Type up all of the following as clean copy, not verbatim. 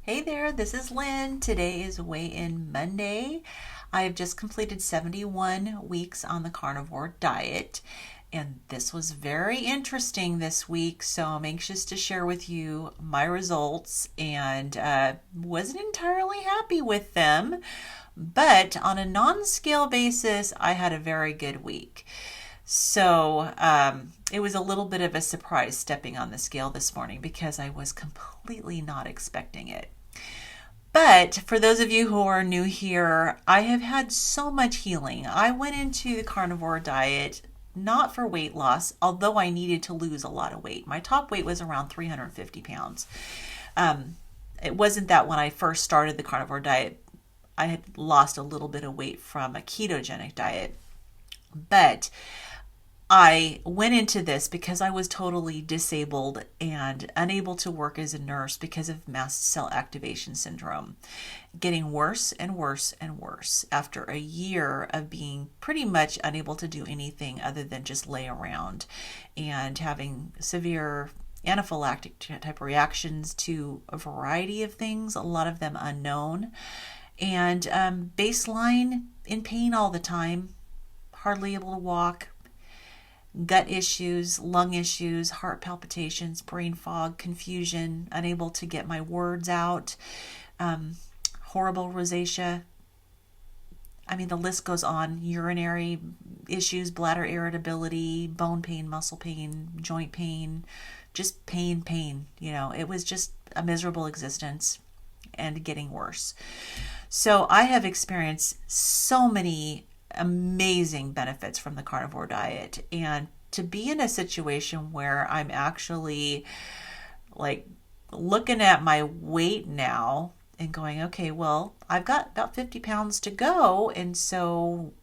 Hey there, this is Lynn. Today is weigh-in Monday. I have just completed 71 weeks on the carnivore diet, and this was very interesting this week, so I'm anxious to share with you my results and wasn't entirely happy with them, but on a non-scale basis, I had a very good week. So it was a little bit of a surprise stepping on the scale this morning because I was completely not expecting it. But for those of you who are new here, I have had so much healing. I went into the carnivore diet not for weight loss, although I needed to lose a lot of weight. My top weight was around 350 pounds. It wasn't that when I first started the carnivore diet, I had lost a little bit of weight from a ketogenic diet. But I went into this because I was totally disabled and unable to work as a nurse because of Mast Cell Activation Syndrome, getting worse and worse and worse after a year of being pretty much unable to do anything other than just lay around and having severe anaphylactic type reactions to a variety of things, a lot of them unknown, and baseline in pain all the time, hardly able to walk, gut issues, lung issues, heart palpitations, brain fog, confusion, unable to get my words out, horrible rosacea. I mean, the list goes on. Urinary issues, bladder irritability, bone pain, muscle pain, joint pain, just pain. It was just a miserable existence and getting worse. So I have experienced so many amazing benefits from the carnivore diet, and to be in a situation where I'm actually like looking at my weight now and going, okay, well, I've got about 50 pounds to go, and so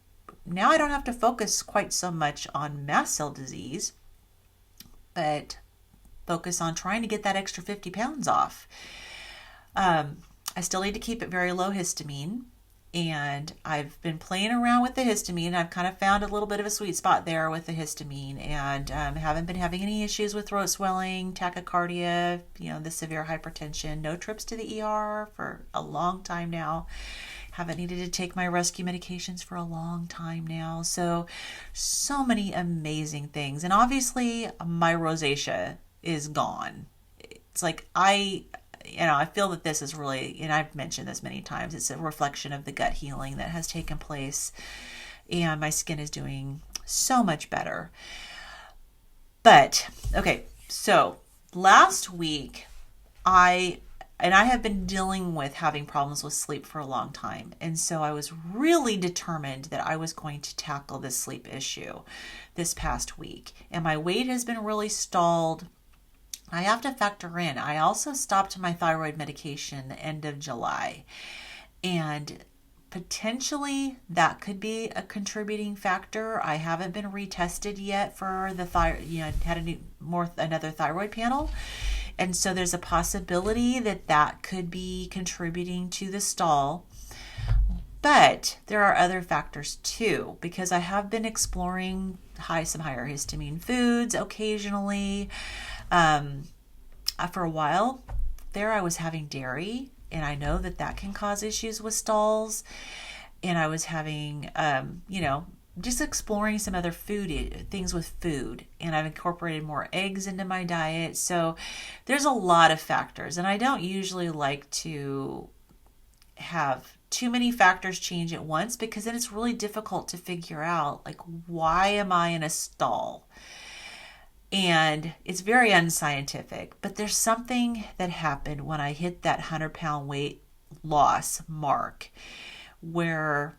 now I don't have to focus quite so much on mast cell disease, but focus on trying to get that extra 50 pounds off. I still need to keep it very low histamine, and I've been playing around with the histamine. I've kind of found a little bit of a sweet spot there with the histamine, and haven't been having any issues with throat swelling, tachycardia, the severe hypertension. No trips to the ER for a long time now. Haven't needed to take my rescue medications for a long time now. So many amazing things. And obviously, my rosacea is gone. It's like I feel that this is really, and I've mentioned this many times, it's a reflection of the gut healing that has taken place, and my skin is doing so much better. But, okay, so last week, I have been dealing with having problems with sleep for a long time, and so I was really determined that I was going to tackle this sleep issue this past week, and my weight has been really stalled. I have to factor in, I also stopped my thyroid medication the end of July, and potentially that could be a contributing factor. I haven't been retested yet for the thyroid, had another thyroid panel, and so there's a possibility that could be contributing to the stall. But there are other factors too, because I have been exploring some higher histamine foods occasionally. For a while there, I was having dairy, and I know that can cause issues with stalls. And I was having, just exploring some other things with food, and I've incorporated more eggs into my diet. So there's a lot of factors, and I don't usually like to have too many factors change at once, because then it's really difficult to figure out, like, why am I in a stall? And it's very unscientific, but there's something that happened when I hit that 100-pound weight loss mark where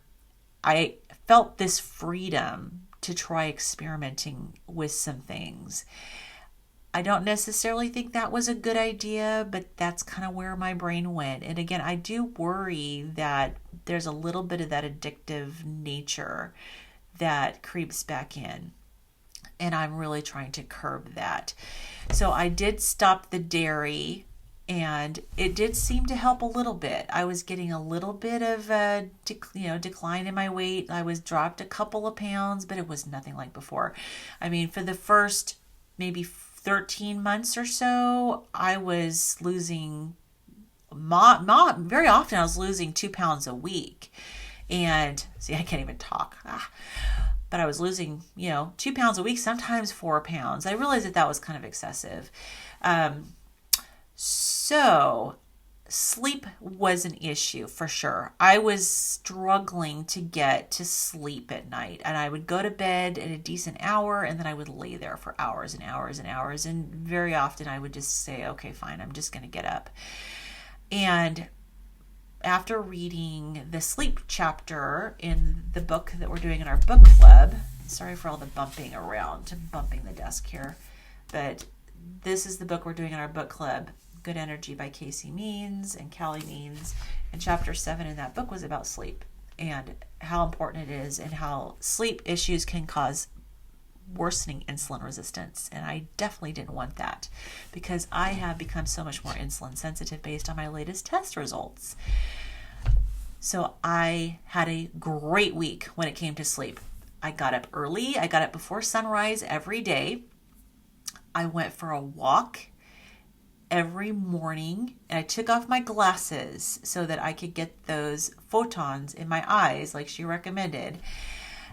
I felt this freedom to try experimenting with some things. I don't necessarily think that was a good idea, but that's kind of where my brain went. And again, I do worry that there's a little bit of that addictive nature that creeps back in, and I'm really trying to curb that. So I did stop the dairy, and it did seem to help a little bit. I was getting a little bit of a decline in my weight. I was dropped a couple of pounds, but it was nothing like before. I mean, for the first maybe 13 months or so, I was losing very often I was losing 2 pounds a week. And see, I can't even talk. But I was losing, 2 pounds a week, sometimes 4 pounds. I realized that was kind of excessive. So sleep was an issue for sure. I was struggling to get to sleep at night, and I would go to bed at a decent hour, and then I would lay there for hours and hours and hours. And very often I would just say, okay, fine, I'm just going to get up. And after reading the sleep chapter in the book that we're doing in our book club, sorry for all the bumping the desk here, but this is the book we're doing in our book club, Good Energy by Casey Means and Callie Means. And chapter 7 in that book was about sleep and how important it is and how sleep issues can cause worsening insulin resistance. And I definitely didn't want that because I have become so much more insulin sensitive based on my latest test results. So I had a great week when it came to sleep. I got up early. I got up before sunrise every day. I went for a walk every morning, and I took off my glasses so that I could get those photons in my eyes like she recommended.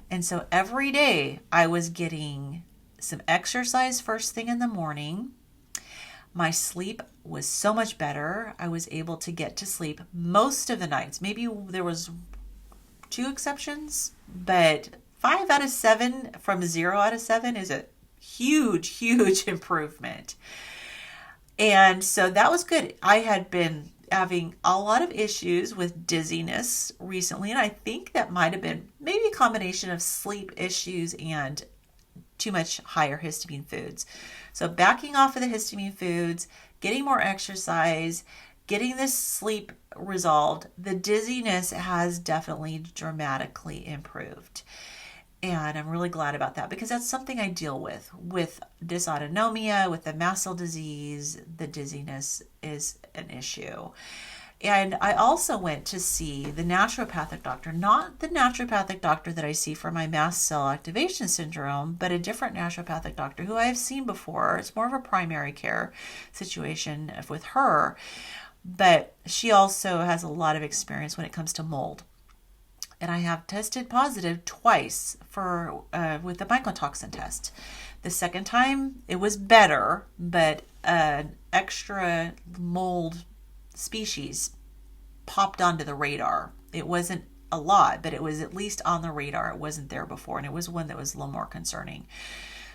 And so every day I was getting some exercise first thing in the morning. My sleep was so much better. I was able to get to sleep most of the nights. Maybe there was 2 exceptions, but 5 out of 7 from 0 out of 7 is a huge improvement. And so that was good. I had been having a lot of issues with dizziness recently, and I think that might have been maybe a combination of sleep issues and too much higher histamine foods. So backing off of the histamine foods, getting more exercise, getting this sleep resolved, the dizziness has definitely dramatically improved. And I'm really glad about that because that's something I deal with dysautonomia, with the mast cell disease. The dizziness is an issue. And I also went to see the naturopathic doctor, not the naturopathic doctor that I see for my Mast Cell Activation Syndrome, but a different naturopathic doctor who I have seen before. It's more of a primary care situation with her, but she also has a lot of experience when it comes to mold. And I have tested positive twice with the mycotoxin test. The second time it was better, but an extra mold species popped onto the radar. It wasn't a lot, but it was at least on the radar. It wasn't there before, and it was one that was a little more concerning.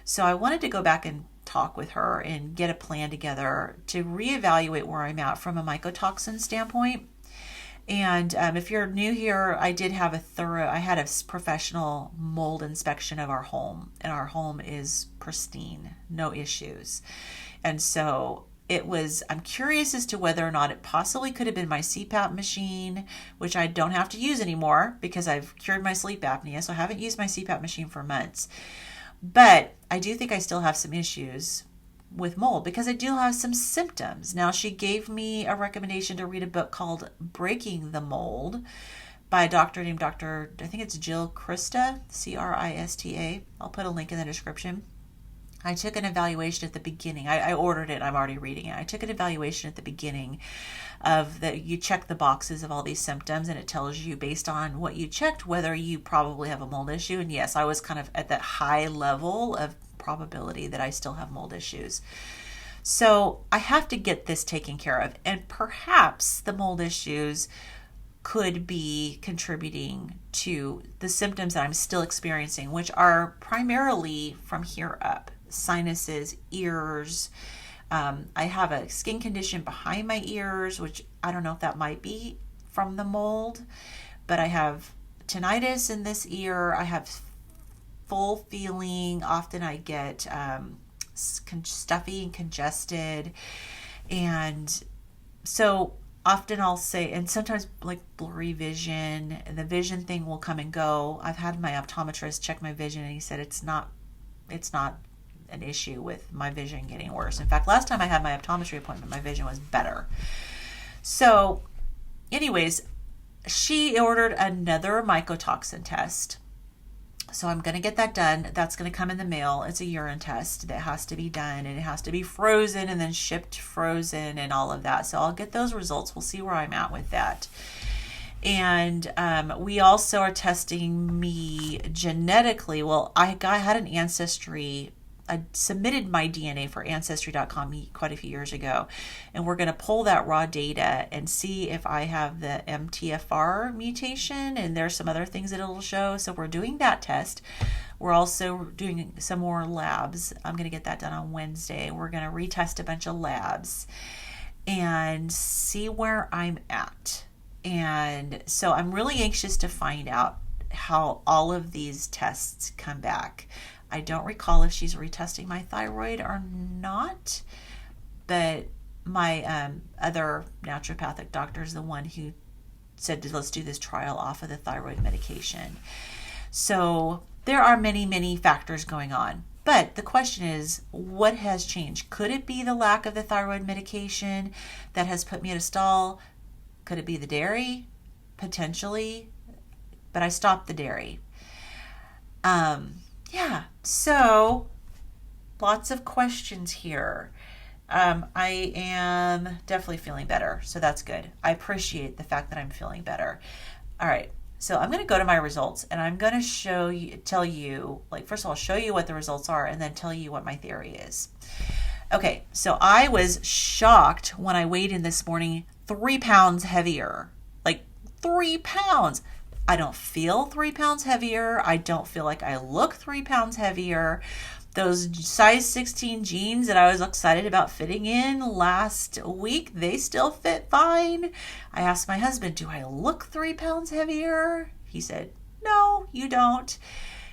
So I wanted to go back and talk with her and get a plan together to reevaluate where I'm at from a mycotoxin standpoint. And if you're new here, I had a professional mold inspection of our home, and our home is pristine, no issues. And so I'm curious as to whether or not it possibly could have been my CPAP machine, which I don't have to use anymore because I've cured my sleep apnea. So I haven't used my CPAP machine for months. But I do think I still have some issues with mold because I do have some symptoms. Now, she gave me a recommendation to read a book called Breaking the Mold by a doctor named I think it's Jill Krista, Crista. I'll put a link in the description. I took an evaluation at the beginning. I ordered it. I'm already reading it. I took an evaluation at the beginning of that. You check the boxes of all these symptoms, and it tells you based on what you checked whether you probably have a mold issue. And yes, I was kind of at that high level of probability that I still have mold issues. So I have to get this taken care of. And perhaps the mold issues could be contributing to the symptoms that I'm still experiencing, which are primarily from here up. Sinuses, ears. I have a skin condition behind my ears, which I don't know if that might be from the mold, but I have tinnitus in this ear. I have full feeling. Often I get stuffy and congested. And so often I'll say, and sometimes like blurry vision, and the vision thing will come and go. I've had my optometrist check my vision, and he said it's not an issue with my vision getting worse. In fact, last time I had my optometry appointment, my vision was better. So anyways, she ordered another mycotoxin test. So I'm going to get that done. That's going to come in the mail. It's a urine test that has to be done, and it has to be frozen and then shipped frozen and all of that. So I'll get those results. We'll see where I'm at with that. And we also are testing me genetically. Well, I had an ancestry. I submitted my DNA for Ancestry.com quite a few years ago, and we're going to pull that raw data and see if I have the MTFR mutation, and there's some other things that it'll show. So we're doing that test. We're also doing some more labs. I'm going to get that done on Wednesday. We're going to retest a bunch of labs and see where I'm at. And so I'm really anxious to find out how all of these tests come back. I don't recall if she's retesting my thyroid or not, but my other naturopathic doctor is the one who said, let's do this trial off of the thyroid medication. So there are many, many factors going on. But the question is, what has changed? Could it be the lack of the thyroid medication that has put me at a stall? Could it be the dairy? Potentially. But I stopped the dairy. Yeah, so lots of questions here. I am definitely feeling better, so that's good. I appreciate the fact that I'm feeling better. All right, so I'm going to go to my results, and I'm going to tell you, first of all, show you what the results are, and then tell you what my theory is. Okay, so I was shocked when I weighed in this morning 3 pounds heavier. 3 pounds. I don't feel 3 pounds heavier. I don't feel like I look 3 pounds heavier. Those size 16 jeans that I was excited about fitting in last week, they still fit fine. I asked my husband, do I look 3 pounds heavier? He said, no, you don't.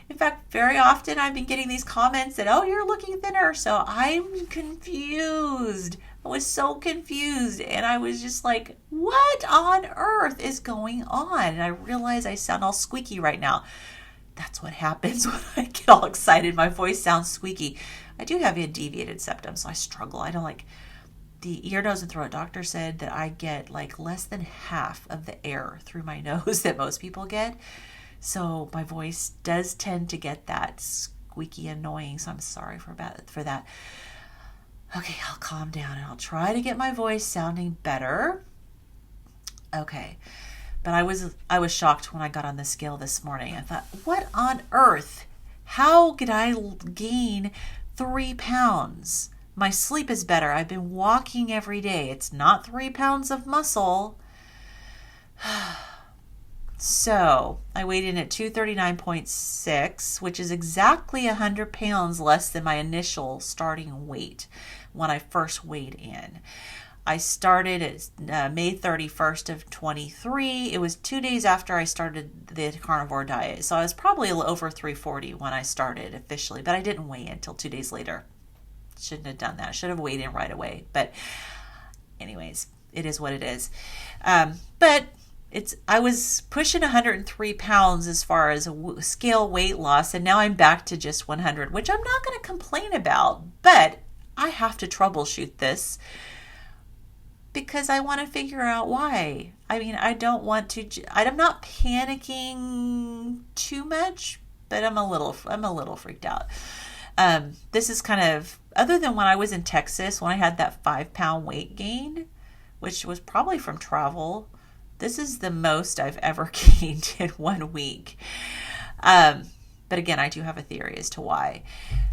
In fact, very often I've been getting these comments that, oh, you're looking thinner. So I'm confused. I was so confused, and I was just like, what on earth is going on? And I realize I sound all squeaky right now. That's what happens when I get all excited. My voice sounds squeaky. I do have a deviated septum, so I struggle. I don't the ear, nose, and throat doctor said that I get less than half of the air through my nose that most people get. So my voice does tend to get that squeaky annoying. So I'm sorry for that. Okay, I'll calm down and I'll try to get my voice sounding better. Okay, but I was shocked when I got on the scale this morning. I thought, what on earth? How could I gain 3 pounds? My sleep is better. I've been walking every day. It's not 3 pounds of muscle. So I weighed in at 239.6, which is exactly 100 pounds less than my initial starting weight when I first weighed in. I started at May 31st of 23. It was 2 days after I started the carnivore diet. So I was probably over 340 when I started officially, but I didn't weigh in until 2 days later. Shouldn't have done that. I should have weighed in right away. But anyways, it is what it is. But I was pushing 103 pounds as far as scale weight loss, and now I'm back to just 100, which I'm not going to complain about, but I have to troubleshoot this because I want to figure out why. I mean, I don't want to, I'm not panicking too much, but I'm a little freaked out. This is kind of, other than when I was in Texas, when I had that 5-pound weight gain, which was probably from travel. This is the most I've ever gained in 1 week. But again, I do have a theory as to why.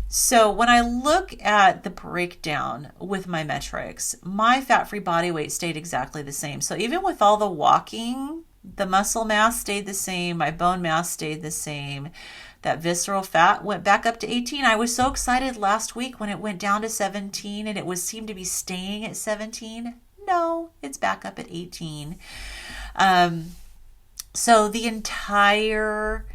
So when I look at the breakdown with my metrics, my fat-free body weight stayed exactly the same. So even with all the walking, the muscle mass stayed the same. My bone mass stayed the same. That visceral fat went back up to 18. I was so excited last week when it went down to 17 and it seemed to be staying at 17. No, it's back up at 18. So the entire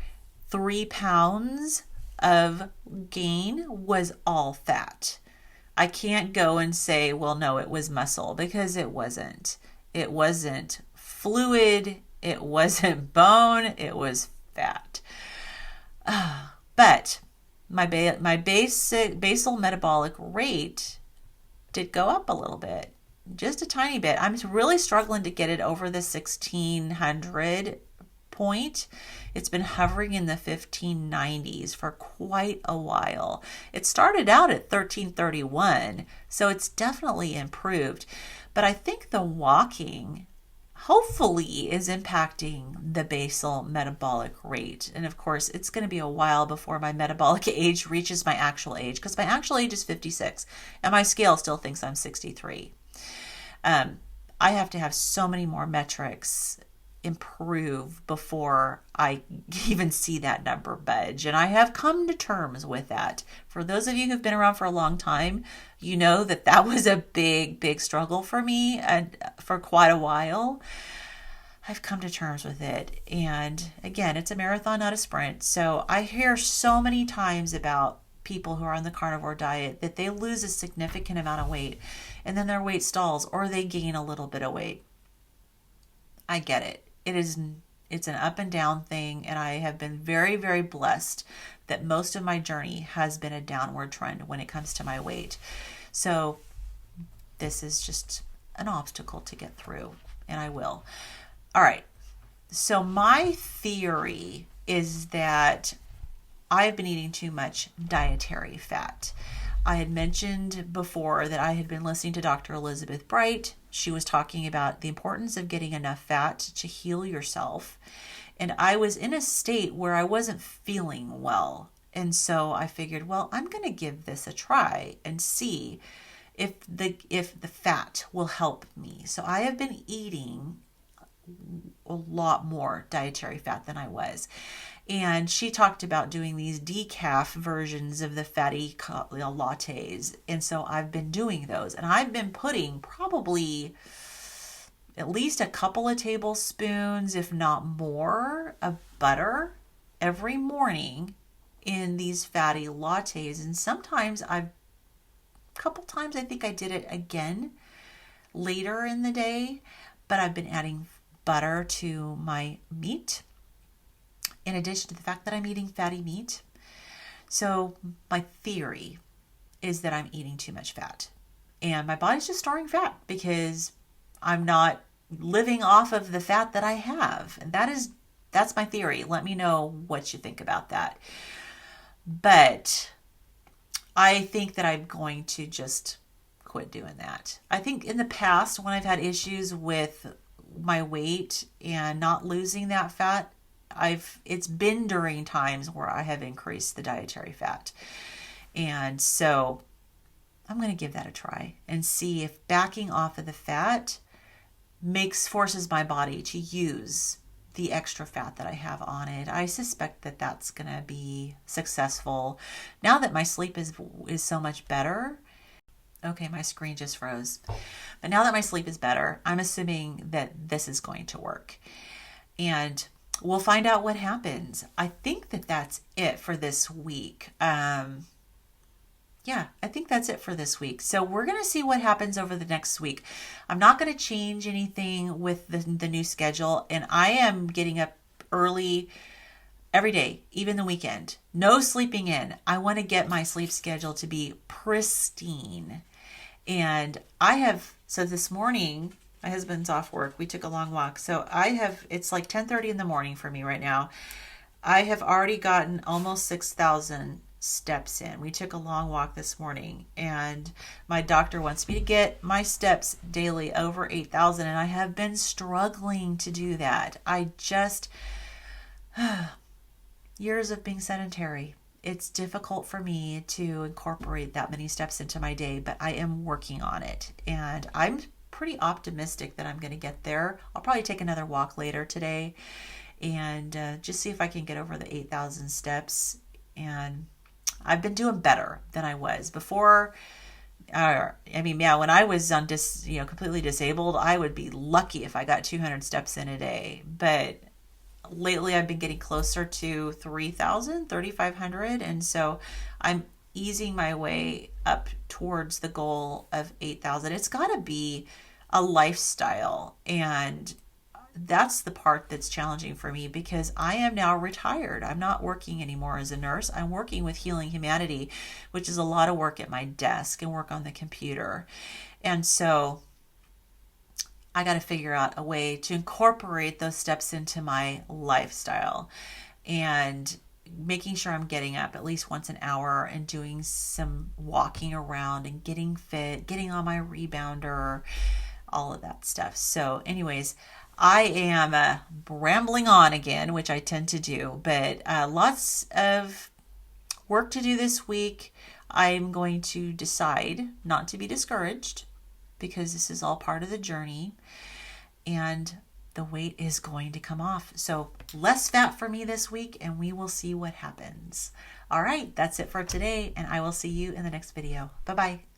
3 pounds of gain was all fat. I can't go and say, well, no, it was muscle, because it wasn't. It wasn't fluid. It wasn't bone. It was fat. But my basal metabolic rate did go up a little bit. Just a tiny bit. I'm really struggling to get it over the 1600 point. It's been hovering in the 1590s for quite a while. It started out at 1331, so it's definitely improved. But I think the walking hopefully is impacting the basal metabolic rate. And of course, it's going to be a while before my metabolic age reaches my actual age, because my actual age is 56 and my scale still thinks I'm 63. I have to have so many more metrics improve before I even see that number budge. And I have come to terms with that. For those of you who've been around for a long time, you know that that was a big struggle for me and for quite a while. I've come to terms with it. And again, it's a marathon, not a sprint. So I hear so many times about people who are on the carnivore diet that they lose a significant amount of weight and then their weight stalls or they gain a little bit of weight. I get it. It's an up and down thing, and I have been very blessed that most of my journey has been a downward trend when it comes to my weight. So this is just an obstacle to get through, and I will. All right. So my theory is that I've been eating too much dietary fat. I had mentioned before that I had been listening to Dr. Elizabeth Bright. She was talking about the importance of getting enough fat to heal yourself. And I was in a state where I wasn't feeling well. And so I figured, well, I'm going to give this a try and see if the fat will help me. So I have been eating a lot more dietary fat than I was. And she talked about doing these decaf versions of the fatty lattes. And so I've been doing those. And I've been putting probably at least a couple of tablespoons, if not more, of butter every morning in these fatty lattes. And sometimes a couple times I think I did it again later in the day. But I've been adding butter to my meat, in addition to the fact that I'm eating fatty meat. So my theory is that I'm eating too much fat. And my body's just storing fat because I'm not living off of the fat that I have. And that's my theory. Let me know what you think about that. But I think that I'm going to just quit doing that. I think in the past, when I've had issues with my weight and not losing that fat, it's been during times where I have increased the dietary fat. And so I'm going to give that a try and see if backing off of the fat forces my body to use the extra fat that I have on it. I suspect that that's going to be successful. Now that my sleep is so much better. Okay, my screen just froze. But now that my sleep is better, I'm assuming that this is going to work. And we'll find out what happens. I think that that's it for this week. I think that's it for this week. So we're going to see what happens over the next week. I'm not going to change anything with the new schedule. And I am getting up early every day, even the weekend. No sleeping in. I want to get my sleep schedule to be pristine. And so this morning, my husband's off work. We took a long walk. So it's like 10:30 in the morning for me right now. I have already gotten almost 6,000 steps in. We took a long walk this morning, and my doctor wants me to get my steps daily over 8,000, and I have been struggling to do that. Years of being sedentary. It's difficult for me to incorporate that many steps into my day, but I am working on it, and I'm pretty optimistic that I'm going to get there. I'll probably take another walk later today and just see if I can get over the 8,000 steps. And I've been doing better than I was before. When I was completely disabled, I would be lucky if I got 200 steps in a day. But lately I've been getting closer to 3,000, 3,500. And so I'm easing my way up towards the goal of 8,000. It's got to be a lifestyle. And that's the part that's challenging for me because I am now retired. I'm not working anymore as a nurse. I'm working with Healing Humanity, which is a lot of work at my desk and work on the computer. And so I got to figure out a way to incorporate those steps into my lifestyle, and making sure I'm getting up at least once an hour and doing some walking around and getting fit, getting on my rebounder, all of that stuff. So, anyways, I am rambling on again, which I tend to do, but lots of work to do this week. I'm going to decide not to be discouraged because this is all part of the journey, and the weight is going to come off. So less fat for me this week, and we will see what happens. All right, that's it for today, and I will see you in the next video. Bye-bye.